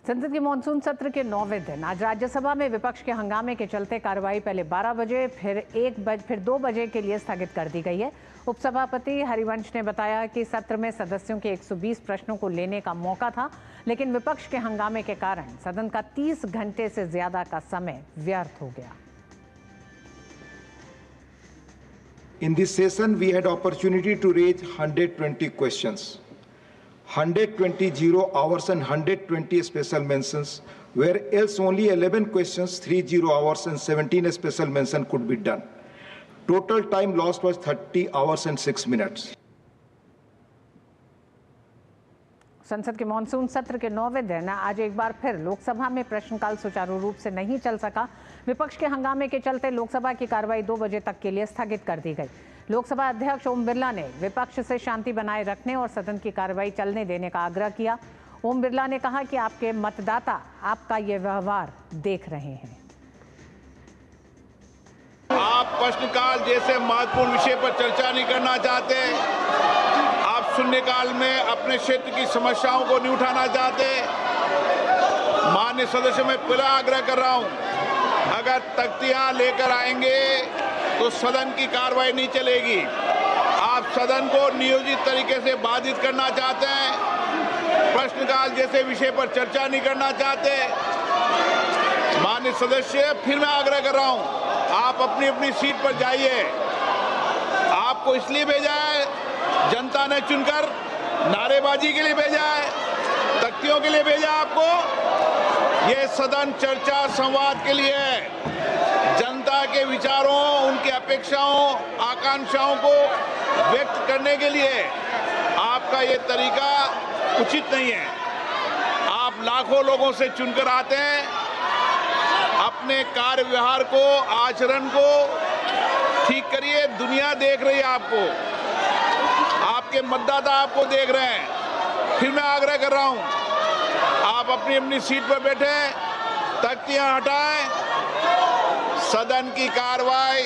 संसद के मानसून सत्र के 9वें दिन आज राज्यसभा में विपक्ष के हंगामे के चलते कार्रवाई पहले 12 बजे फिर 2 बजे के लिए स्थगित कर दी गई है। उपसभापति हरिवंश ने बताया कि सत्र में सदस्यों के 120 प्रश्नों को लेने का मौका था, लेकिन विपक्ष के हंगामे के कारण सदन का 30 घंटे से ज्यादा का समय व्यर्थ हो गया। In this session, we had opportunity to raise 120 questions. 120 0 hours and 120 special mentions, where else only 11 questions, 3 0 hours and 17 special mention could be done. Total time lost was 30 hours and 6 minutes. संसद के monsoon सत्र के 9वें दिन आज एक बार फिर लोकसभा में प्रश्नकाल सुचारू रूप से नहीं चल सका। विपक्ष के हंगामे के चलते लोकसभा की कार्रवाई 2 बजे तक के लिए स्थगित कर दी गई। लोकसभा अध्यक्ष ओम बिरला ने विपक्ष से शांति बनाए रखने और सदन की कार्रवाई चलने देने का आग्रह किया। ओम बिरला ने कहा कि आपके मतदाता आपका ये व्यवहार देख रहे हैं। आप प्रश्नकाल जैसे महत्वपूर्ण विषय पर चर्चा नहीं करना चाहते, आप शून्यकाल में अपने क्षेत्र की समस्याओं को नहीं उठाना चाहते। माननीय सदस्य, मैं पूरा आग्रह कर रहा हूं, अगर तख्तियां लेकर आएंगे तो सदन की कार्रवाई नहीं चलेगी। आप सदन को नियोजित तरीके से बाधित करना चाहते हैं, प्रश्नकाल जैसे विषय पर चर्चा नहीं करना चाहते। माननीय सदस्य, फिर मैं आग्रह कर रहा हूं, आप अपनी अपनी सीट पर जाइए। आपको इसलिए भेजा है, जनता ने चुनकर, नारेबाजी के लिए भेजा है, तख्तियों के लिए भेजा आपको। ये सदन चर्चा संवाद के लिए है। जनता के विचारों, उनकी अपेक्षाओं, आकांक्षाओं को व्यक्त करने के लिए आपका ये तरीका उचित नहीं है। आप लाखों लोगों से चुनकर आते हैं, अपने कार्य व्यवहार को, आचरण को ठीक करिए। दुनिया देख रही है आपको, आपके मतदाता आपको देख रहे हैं। फिर मैं आग्रह कर रहा हूं, आप अपनी अपनी सीट पर बैठे, तख्तियां हटाएं। सदन की कार्रवाई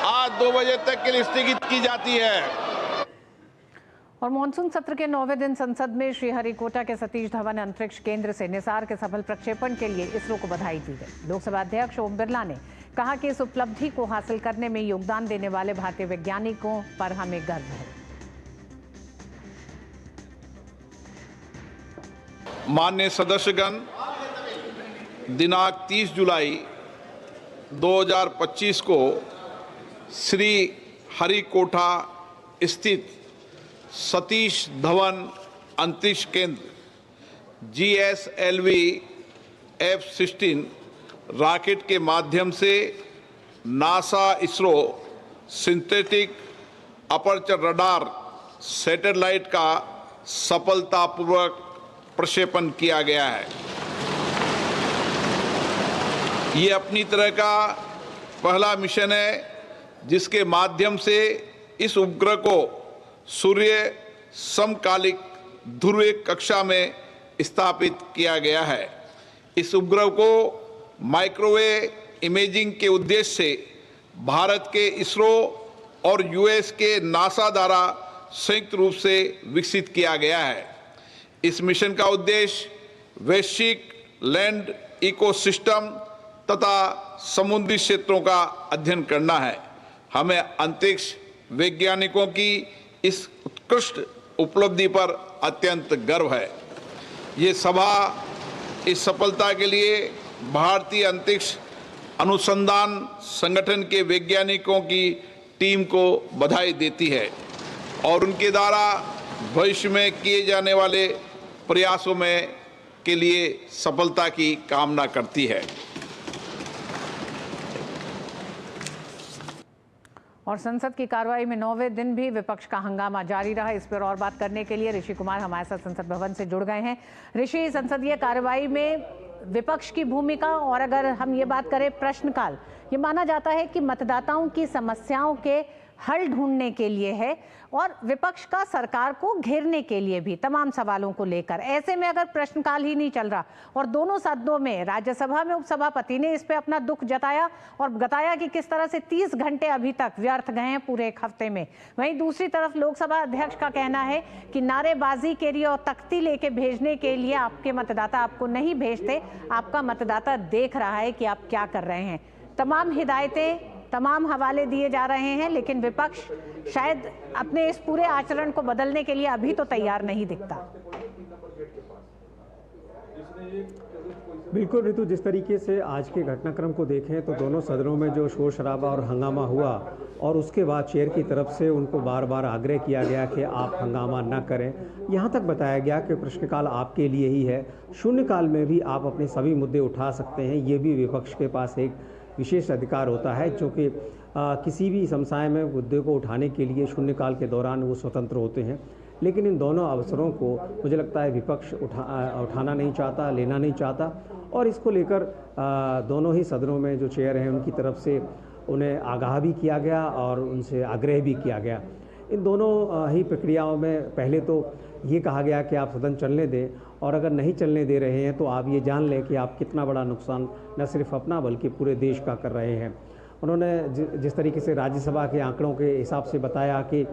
आज 2 बजे तक के लिए स्थगित की जाती है। और मानसून सत्र के 9वें दिन संसद में श्रीहरिकोटा के सतीश धवन अंतरिक्ष केंद्र से निसार के सफल प्रक्षेपण के लिए इसरो को बधाई दी गई। लोकसभा अध्यक्ष ओम बिरला ने कहा कि इस उपलब्धि को हासिल करने में योगदान देने वाले भारतीय वैज्ञानिकों पर हमें गर्व है। माननीय सदस्यगण, दिनांक 30 जुलाई 2025 को श्री हरिकोटा स्थित सतीश धवन अंतरिक्ष केंद्र GSLV F-16 रॉकेट के माध्यम से NASA ISRO synthetic aperture radar satellite का सफलतापूर्वक प्रक्षेपण किया गया है। ये अपनी तरह का पहला मिशन है जिसके माध्यम से इस उपग्रह को सूर्य समकालिक ध्रुवीय कक्षा में स्थापित किया गया है। इस उपग्रह को माइक्रोवेव इमेजिंग के उद्देश्य से भारत के इसरो और US के नासा द्वारा संयुक्त रूप से विकसित किया गया है। इस मिशन का उद्देश्य वैश्विक लैंड इकोसिस्टम तथा समुद्री क्षेत्रों का अध्ययन करना है। हमें अंतरिक्ष वैज्ञानिकों की इस उत्कृष्ट उपलब्धि पर अत्यंत गर्व है। ये सभा इस सफलता के लिए भारतीय अंतरिक्ष अनुसंधान संगठन के वैज्ञानिकों की टीम को बधाई देती है और उनके द्वारा भविष्य में किए जाने वाले प्रयासों में के लिए सफलता की कामना करती है। और संसद की कार्रवाई में 9वें दिन भी विपक्ष का हंगामा जारी रहा। इस पर और बात करने के लिए ऋषि कुमार हमारे साथ संसद भवन से जुड़ गए हैं। ऋषि, संसदीय कार्रवाई में विपक्ष की भूमिका और अगर हम ये बात करें प्रश्नकाल, ये माना जाता है कि मतदाताओं की समस्याओं के हल ढूंढने के लिए है और विपक्ष का सरकार को घेरने के लिए भी, तमाम सवालों को लेकर। ऐसे में अगर प्रश्नकाल ही नहीं चल रहा और दोनों सदनों में, राज्यसभा में उपसभापति ने इस पे अपना दुख जताया और बताया कि किस तरह से 30 घंटे अभी तक व्यर्थ गए हैं पूरे एक हफ्ते में। वहीं दूसरी तरफ लोकसभा अध्यक्ष का कहना है कि नारेबाजी के लिए और तख्ती लेके भेजने के लिए आपके मतदाता आपको नहीं भेजते, आपका मतदाता देख रहा है कि आप क्या कर रहे हैं। तमाम हिदायतें, तमाम हवाले दिए जा रहे हैं, लेकिन विपक्ष शायद अपने इस पूरे आचरण को बदलने के लिए अभी तो तैयार नहीं दिखता। बिल्कुल ऋतु, जिस तरीके से आज के घटनाक्रम को देखें तो दोनों सदनों में जो शोर शराबा और हंगामा हुआ और उसके बाद चेयर की तरफ से उनको बार बार आग्रह किया गया कि आप हंगामा न करें। यहाँ तक बताया गया कि प्रश्नकाल आपके लिए ही है, शून्यकाल में भी आप अपने सभी मुद्दे उठा सकते हैं। ये भी विपक्ष के पास एक विशेष अधिकार होता है, जो कि किसी भी समसाय में मुद्दे को उठाने के लिए शून्यकाल के दौरान वो स्वतंत्र होते हैं। लेकिन इन दोनों अवसरों को मुझे लगता है विपक्ष उठाना नहीं चाहता, लेना नहीं चाहता, और इसको लेकर दोनों ही सदनों में जो चेयर हैं उनकी तरफ से उन्हें आगाह भी किया गया और उनसे आग्रह भी किया गया। इन दोनों ही प्रक्रियाओं में पहले तो ये कहा गया कि आप सदन चलने दें, और अगर नहीं चलने दे रहे हैं तो आप ये जान लें कि आप कितना बड़ा नुकसान न सिर्फ अपना बल्कि पूरे देश का कर रहे हैं। उन्होंने जिस तरीके से राज्यसभा के आंकड़ों के हिसाब से बताया कि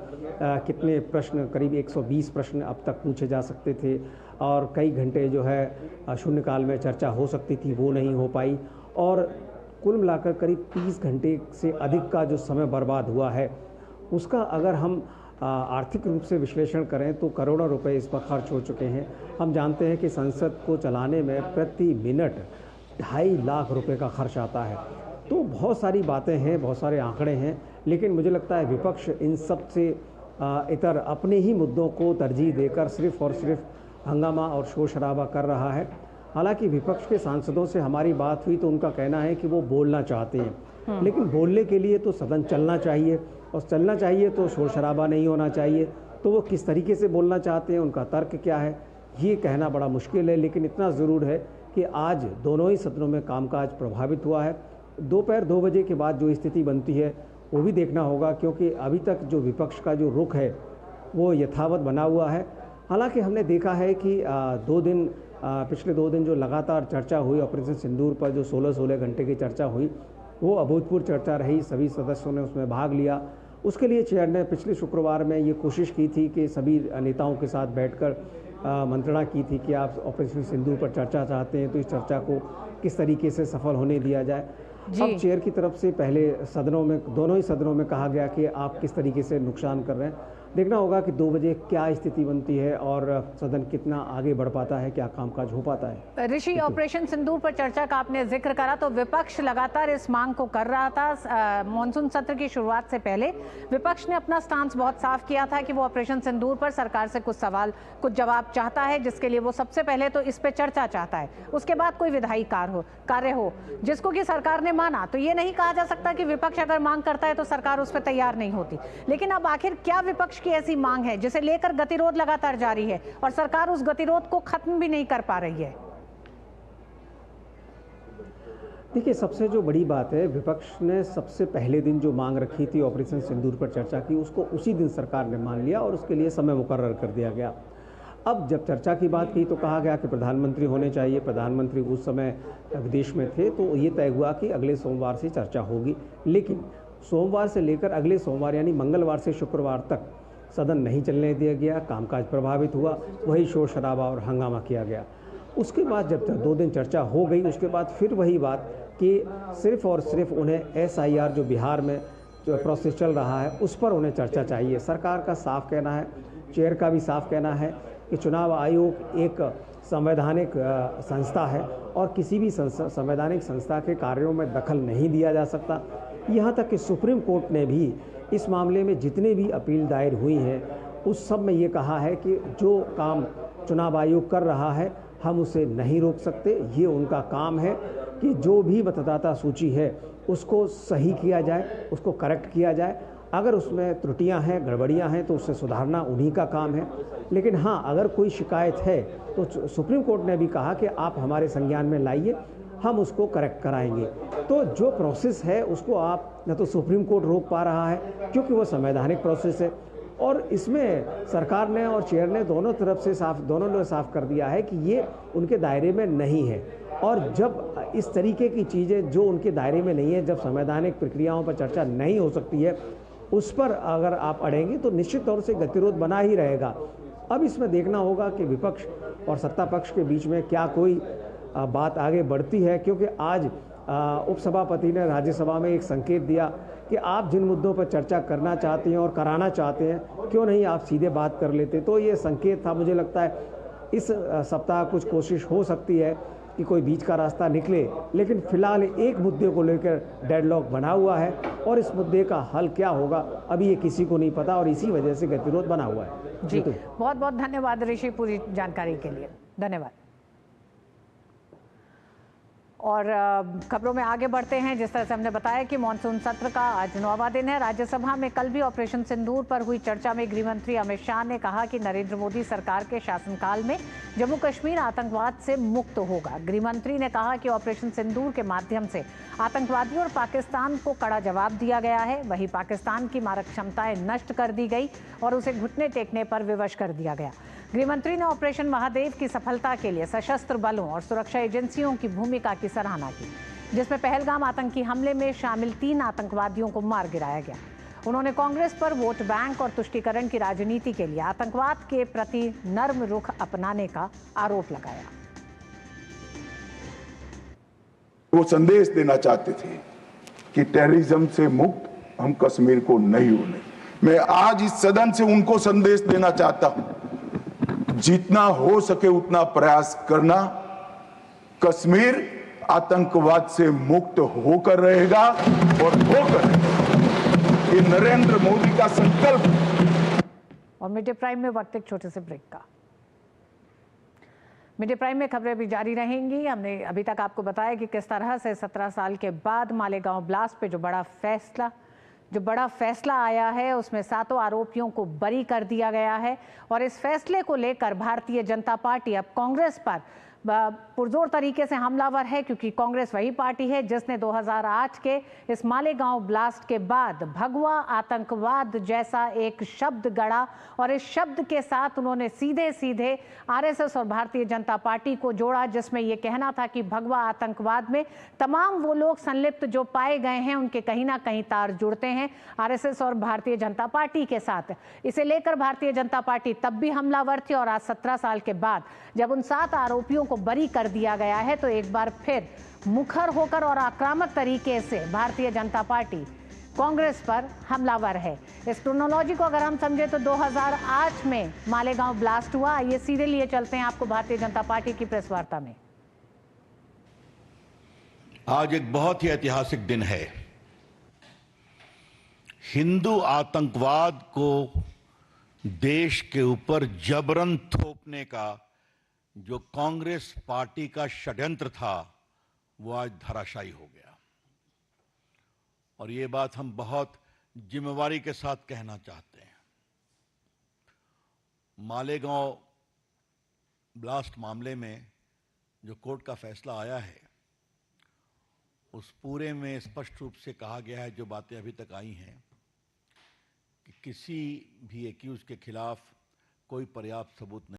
कितने प्रश्न, करीब 120 प्रश्न अब तक पूछे जा सकते थे और कई घंटे जो है शून्यकाल में चर्चा हो सकती थी, वो नहीं हो पाई, और कुल मिलाकर करीब 30 घंटे से अधिक का जो समय बर्बाद हुआ है उसका अगर हम आर्थिक रूप से विश्लेषण करें तो करोड़ों रुपए इस पर खर्च हो चुके हैं। हम जानते हैं कि संसद को चलाने में प्रति मिनट 2.5 लाख रुपए का खर्च आता है। तो बहुत सारी बातें हैं, बहुत सारे आंकड़े हैं, लेकिन मुझे लगता है विपक्ष इन सब से इतर अपने ही मुद्दों को तरजीह देकर सिर्फ और सिर्फ हंगामा और शोर शराबा कर रहा है। हालांकि विपक्ष के सांसदों से हमारी बात हुई तो उनका कहना है कि वो बोलना चाहते हैं, लेकिन बोलने के लिए तो सदन चलना चाहिए, और चलना चाहिए तो शोर शराबा नहीं होना चाहिए। तो वो किस तरीके से बोलना चाहते हैं, उनका तर्क क्या है, ये कहना बड़ा मुश्किल है। लेकिन इतना ज़रूर है कि आज दोनों ही सदनों में कामकाज प्रभावित हुआ है। दोपहर 2 बजे के बाद जो स्थिति बनती है वो भी देखना होगा, क्योंकि अभी तक जो विपक्ष का जो रुख है वो यथावत बना हुआ है। हालांकि हमने देखा है कि पिछले 2 दिन जो लगातार चर्चा हुई ऑपरेशन सिंदूर पर, जो 16-16 घंटे की चर्चा हुई, वो अभूतपूर्व चर्चा रही। सभी सदस्यों ने उसमें भाग लिया। उसके लिए चेयर ने पिछले शुक्रवार में ये कोशिश की थी कि सभी नेताओं के साथ बैठकर मंत्रणा की थी कि आप ऑपरेशन सिंदूर पर चर्चा चाहते हैं तो इस चर्चा को किस तरीके से सफल होने दिया जाए। अब चेयर की तरफ से पहले सदनों में, दोनों ही सदनों में कहा गया कि आप किस तरीके से नुकसान कर रहे हैं। देखना होगा कि 2 बजे क्या स्थिति बनती है और सदन कितना आगे बढ़ पाता है, क्या कामकाज हो पाता है। ऋषि, ऑपरेशन सिंदूर पर चर्चा का आपने जिक्र करा, तो विपक्ष लगातार इस मांग को कर रहा था। मॉनसून सत्र की शुरुआत से पहले विपक्ष ने अपना स्टांस बहुत साफ किया था कि वो ऑपरेशन सिंदूर पर सरकार से कुछ जवाब चाहता है, जिसके लिए वो सबसे पहले तो इस पे चर्चा चाहता है, उसके बाद कोई विधायी कार्य हो, जिसको कि सरकार ने माना। तो ये नहीं कहा जा सकता कि विपक्ष अगर मांग करता है तो सरकार उस पर तैयार नहीं होती। लेकिन अब आखिर क्या विपक्ष की ऐसी मांग है जिसे लेकर गतिरोध लगातार जारी है और सरकार उस गतिरोध को खत्म भी नहीं कर पा रही है? देखिए, सबसे जो बड़ी बात है, विपक्ष ने सबसे पहले दिन जो मांग रखी थी ऑपरेशन सिंदूर पर चर्चा की, उसको उसी दिन सरकार ने मान लिया और उसके लिए समय मुकर्रर कर दिया गया। अब जब चर्चा की बात की तो कहा गया कि प्रधानमंत्री होने चाहिए। प्रधानमंत्री उस समय विदेश में थे, तो ये तय हुआ कि अगले सोमवार से चर्चा होगी। लेकिन सोमवार से लेकर अगले सोमवार यानी मंगलवार से शुक्रवार तक सदन नहीं चलने दिया गया, कामकाज प्रभावित हुआ, वही शोर शराबा और हंगामा किया गया। उसके बाद जब 2 दिन चर्चा हो गई, उसके बाद फिर वही बात कि सिर्फ और सिर्फ उन्हें SIR जो बिहार में जो प्रोसेस चल रहा है उस पर उन्हें चर्चा चाहिए। सरकार का साफ कहना है, चेयर का भी साफ कहना है कि चुनाव आयोग एक संवैधानिक संस्था है और किसी भी संवैधानिक संस्था के कार्यों में दखल नहीं दिया जा सकता। यहाँ तक कि सुप्रीम कोर्ट ने भी इस मामले में जितने भी अपील दायर हुई हैं उस सब में ये कहा है कि जो काम चुनाव आयोग कर रहा है हम उसे नहीं रोक सकते। ये उनका काम है कि जो भी मतदाता सूची है उसको सही किया जाए, उसको करेक्ट किया जाए। अगर उसमें त्रुटियां हैं, गड़बड़ियां हैं तो उससे सुधारना उन्हीं का काम है। लेकिन हाँ, अगर कोई शिकायत है तो सुप्रीम कोर्ट ने भी कहा कि आप हमारे संज्ञान में लाइए हम उसको करेक्ट कराएंगे। तो जो प्रोसेस है उसको आप न तो सुप्रीम कोर्ट रोक पा रहा है क्योंकि वो संवैधानिक प्रोसेस है, और इसमें सरकार ने और चेयर ने दोनों ने साफ कर दिया है कि ये उनके दायरे में नहीं है। और जब इस तरीके की चीज़ें जो उनके दायरे में नहीं है, जब संवैधानिक प्रक्रियाओं पर चर्चा नहीं हो सकती है, उस पर अगर आप अड़ेंगे तो निश्चित तौर से गतिरोध बना ही रहेगा। अब इसमें देखना होगा कि विपक्ष और सत्ता पक्ष के बीच में क्या कोई बात आगे बढ़ती है, क्योंकि आज उपसभापति ने राज्यसभा में एक संकेत दिया कि आप जिन मुद्दों पर चर्चा करना चाहते हैं और कराना चाहते हैं, क्यों नहीं आप सीधे बात कर लेते। तो ये संकेत था। मुझे लगता है इस सप्ताह कुछ कोशिश हो सकती है कि कोई बीच का रास्ता निकले, लेकिन फिलहाल एक मुद्दे को लेकर डेडलॉक बना हुआ है और इस मुद्दे का हल क्या होगा अभी ये किसी को नहीं पता, और इसी वजह से गतिरोध बना हुआ है। जी, बहुत बहुत धन्यवाद ऋषि, पूरी जानकारी के लिए धन्यवाद। और खबरों में आगे बढ़ते हैं। जिस तरह से हमने बताया कि मानसून सत्र का आज 9वां दिन है। राज्यसभा में कल भी ऑपरेशन सिंदूर पर हुई चर्चा में गृह मंत्री अमित शाह ने कहा कि नरेंद्र मोदी सरकार के शासनकाल में जम्मू कश्मीर आतंकवाद से मुक्त होगा। गृह मंत्री ने कहा कि ऑपरेशन सिंदूर के माध्यम से आतंकवादियों और पाकिस्तान को कड़ा जवाब दिया गया है। वहीं पाकिस्तान की मारक क्षमताएं नष्ट कर दी गई और उसे घुटने टेकने पर विवश कर दिया गया। गृहमंत्री ने ऑपरेशन महादेव की सफलता के लिए सशस्त्र बलों और सुरक्षा एजेंसियों की भूमिका की सराहना की, जिसमें पहलगाम आतंकी हमले में शामिल 3 आतंकवादियों को मार गिराया गया। उन्होंने कांग्रेस पर वोट बैंक और तुष्टीकरण की राजनीति के लिए आतंकवाद के प्रति नर्म रुख अपनाने का आरोप लगाया। वो संदेश देना चाहते थे कि टेररिज्म से मुक्त हम कश्मीर को नहीं होने। मैं आज इस सदन से उनको संदेश देना चाहता हूं, जितना हो सके उतना प्रयास करना। कश्मीर आतंकवाद से मुक्त होकर रहेगा और होकर रहेगा। ये नरेंद्र मोदी का संकल्प। और मिड डे प्राइम में वक्त एक छोटे से ब्रेक का। मिड डे प्राइम में खबरें भी जारी रहेंगी। हमने अभी तक आपको बताया कि किस तरह से 17 साल के बाद मालेगांव ब्लास्ट पे जो बड़ा फैसला आया है, उसमें 7 आरोपियों को बरी कर दिया गया है। और इस फैसले को लेकर भारतीय जनता पार्टी अब कांग्रेस पर पुरजोर तरीके से हमलावर है, क्योंकि कांग्रेस वही पार्टी है जिसने 2008 के इस मालेगांव ब्लास्ट के बाद भगवा आतंकवाद जैसा एक शब्द गढ़ा, और इस शब्द के साथ उन्होंने सीधे सीधे आरएसएस और भारतीय जनता पार्टी को जोड़ा, जिसमें यह कहना था कि भगवा आतंकवाद में तमाम वो लोग संलिप्त जो पाए गए हैं, उनके कहीं ना कहीं तार जुड़ते हैं आरएसएस और भारतीय जनता पार्टी के साथ। इसे लेकर भारतीय जनता पार्टी तब भी हमलावर थी, और आज 17 साल के बाद जब उन 7 आरोपियों को बरी कर दिया गया है, तो एक बार फिर मुखर होकर और आक्रामक तरीके से भारतीय जनता पार्टी कांग्रेस पर हमलावर है। इस क्रोनोलॉजी को अगर हम समझे तो 2008 में मालेगांव ब्लास्ट हुआ। आइए सीधे लिए चलते हैं आपको भारतीय जनता पार्टी की प्रेस वार्ता में। आज एक बहुत ही ऐतिहासिक दिन है। हिंदू आतंकवाद को देश के ऊपर जबरन थोपने का जो कांग्रेस पार्टी का षड्यंत्र था, वो आज धराशायी हो गया। और ये बात हम बहुत जिम्मेवारी के साथ कहना चाहते हैं। मालेगांव ब्लास्ट मामले में जो कोर्ट का फैसला आया है, उस पूरे में स्पष्ट रूप से कहा गया है, जो बातें अभी तक आई हैं, कि किसी भी एक्यूज के खिलाफ कोई पर्याप्त सबूत नहीं